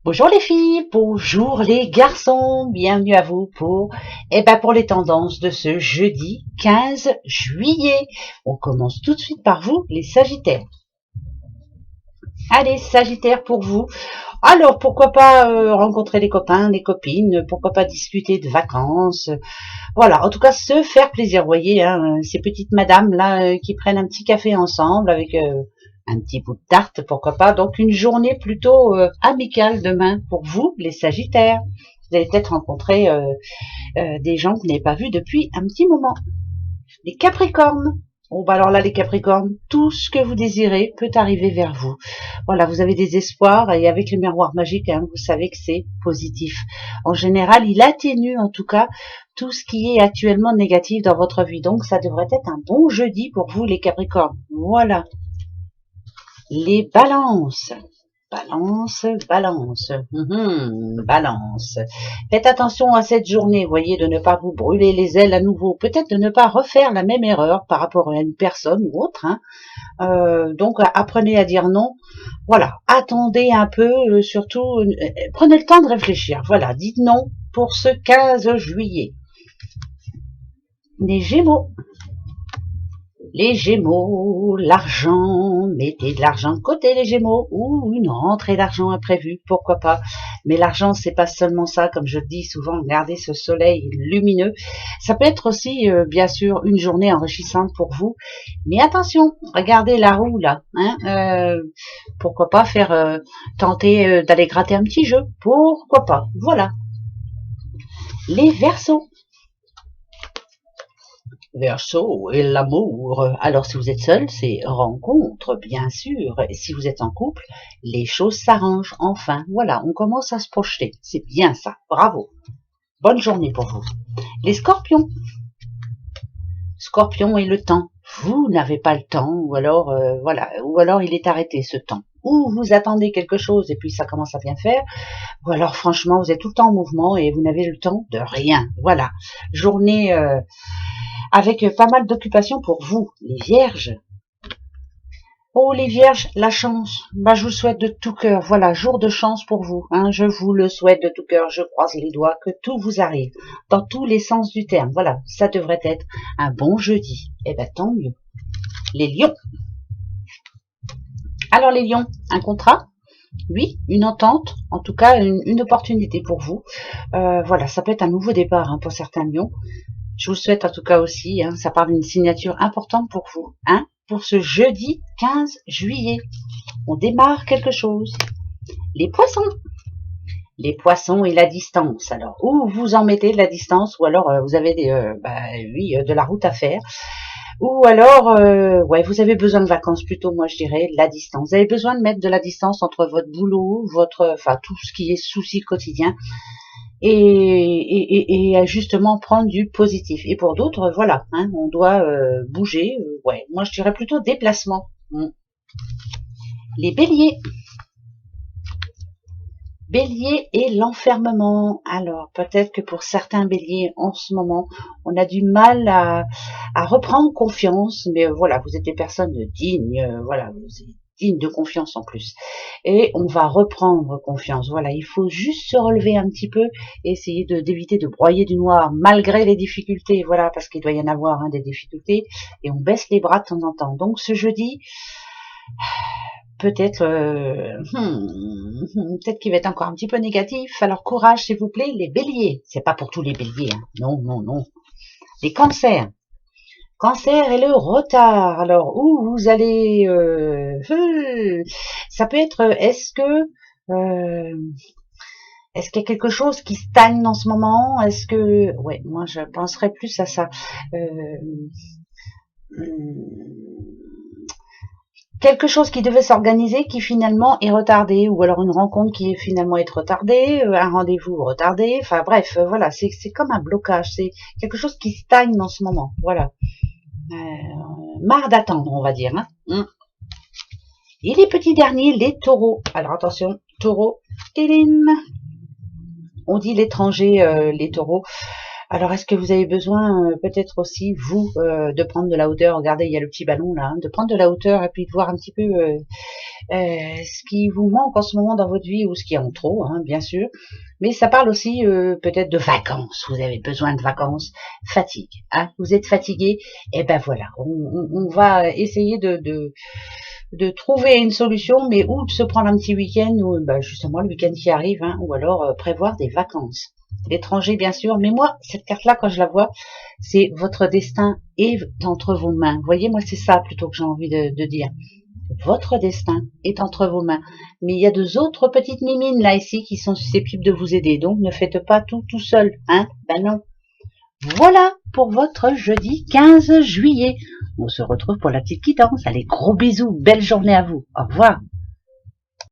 Bonjour les filles, bonjour les garçons, bienvenue à vous pour les tendances de ce jeudi 15 juillet. On commence tout de suite par vous, les Sagittaires. Allez, Sagittaire pour vous. Alors, pourquoi pas rencontrer des copains, des copines, pourquoi pas discuter de vacances. Voilà, en tout cas, se faire plaisir, vous voyez, hein, ces petites madames là qui prennent un petit café ensemble avec un petit bout de tarte, pourquoi pas. Donc, une journée plutôt amicale demain pour vous, les Sagittaires. Vous allez peut-être rencontrer des gens que vous n'avez pas vus depuis un petit moment. Les Capricornes. Bon, bah alors là, les Capricornes, tout ce que vous désirez peut arriver vers vous. Voilà, vous avez des espoirs et avec le miroir magique, hein, vous savez que c'est positif. En général, il atténue en tout cas tout ce qui est actuellement négatif dans votre vie. Donc, ça devrait être un bon jeudi pour vous, les Capricornes. Voilà. Les Balances. Balance, balance, balance. Faites attention à cette journée, voyez, de ne pas vous brûler les ailes à nouveau. Peut-être de ne pas refaire la même erreur par rapport à une personne ou autre. Hein. Donc, apprenez à dire non. Voilà, attendez un peu, surtout, prenez le temps de réfléchir. Voilà, dites non pour ce 15 juillet. Les Gémeaux. Les Gémeaux, l'argent, mettez de l'argent de côté les Gémeaux, ou une rentrée d'argent imprévue, pourquoi pas. Mais l'argent, c'est pas seulement ça, comme je dis souvent, regardez ce soleil lumineux. Ça peut être aussi, bien sûr, une journée enrichissante pour vous. Mais attention, regardez la roue là. Hein, pourquoi pas faire tenter d'aller gratter un petit jeu, pourquoi pas. Voilà. Les Verseaux. Verseau et l'amour. Alors si vous êtes seul, c'est rencontre, bien sûr. Et si vous êtes en couple, les choses s'arrangent. Enfin, voilà, on commence à se projeter. C'est bien ça. Bravo. Bonne journée pour vous. Les Scorpions. Scorpion et le temps. Vous n'avez pas le temps, ou alors voilà, ou alors il est arrêté ce temps. Ou vous attendez quelque chose et puis ça commence à bien faire, ou alors franchement vous êtes tout le temps en mouvement et vous n'avez le temps de rien. Voilà. Journée avec pas mal d'occupations pour vous, les Vierges. Oh les Vierges, la chance, je vous souhaite de tout cœur, voilà, jour de chance pour vous, hein, je vous le souhaite de tout cœur, je croise les doigts, que tout vous arrive, dans tous les sens du terme, voilà, ça devrait être un bon jeudi, eh ben tant mieux. Les Lions. Alors les Lions, un contrat, oui, une entente, en tout cas une opportunité pour vous, voilà, ça peut être un nouveau départ hein, pour certains Lions. Je vous souhaite en tout cas aussi, hein, ça parle d'une signature importante pour vous, hein, pour ce jeudi 15 juillet. On démarre quelque chose. Les Poissons. Les Poissons et la distance. Alors, où vous en mettez de la distance, ou alors vous avez de la route à faire, ou alors, ouais, vous avez besoin de vacances plutôt, moi je dirais, la distance. Vous avez besoin de mettre de la distance entre votre boulot, tout ce qui est souci quotidien, et justement prendre du positif. Et pour d'autres, voilà, hein, on doit bouger. Ouais, moi je dirais plutôt déplacement. Les Béliers. Bélier et l'enfermement. Alors peut-être que pour certains béliers en ce moment, on a du mal à reprendre confiance, mais voilà, vous êtes des personnes dignes, voilà, vous êtes dignes de confiance en plus. Et on va reprendre confiance. Voilà, il faut juste se relever un petit peu et essayer d'éviter de broyer du noir malgré les difficultés. Voilà, parce qu'il doit y en avoir hein, des difficultés et on baisse les bras de temps en temps. Donc ce jeudi, peut-être peut-être qu'il va être encore un petit peu négatif. Alors courage s'il vous plaît, les béliers. C'est pas pour tous les béliers, hein. Non, non, non. Les cancers. Cancer et le retard. Alors où vous allez ça peut être est-ce qu'il y a quelque chose qui stagne en ce moment? Est-ce que ouais, moi je penserais plus à ça. Quelque chose qui devait s'organiser qui finalement est retardé, ou alors une rencontre qui est finalement être retardée, un rendez-vous retardé, enfin bref, voilà, c'est comme un blocage, c'est quelque chose qui stagne en ce moment, voilà. Marre d'attendre, on va dire. Hein. Et les petits derniers, les taureaux. Alors attention, taureau, on dit l'étranger, les taureaux. Alors, est-ce que vous avez besoin, peut-être aussi, vous, de prendre de la hauteur? Regardez, il y a le petit ballon là, hein, de prendre de la hauteur et puis de voir un petit peu ce qui vous manque en ce moment dans votre vie ou ce qui est en trop, hein, bien sûr. Mais ça parle aussi peut-être de vacances. Vous avez besoin de vacances, fatigue. Hein, vous êtes fatigué, et ben voilà, on va essayer de trouver une solution, mais ou de se prendre un petit week-end, ou ben justement le week-end qui arrive, hein, ou alors prévoir des vacances. L'étranger, bien sûr, mais moi, cette carte-là, quand je la vois, c'est votre destin est entre vos mains. Vous voyez, moi, c'est ça plutôt que j'ai envie de dire. Votre destin est entre vos mains. Mais il y a deux autres petites mimines là ici qui sont susceptibles de vous aider. Donc ne faites pas tout seul, hein? Ben non. Voilà pour votre jeudi 15 juillet. On se retrouve pour la petite quittance. Allez, gros bisous, belle journée à vous. Au revoir.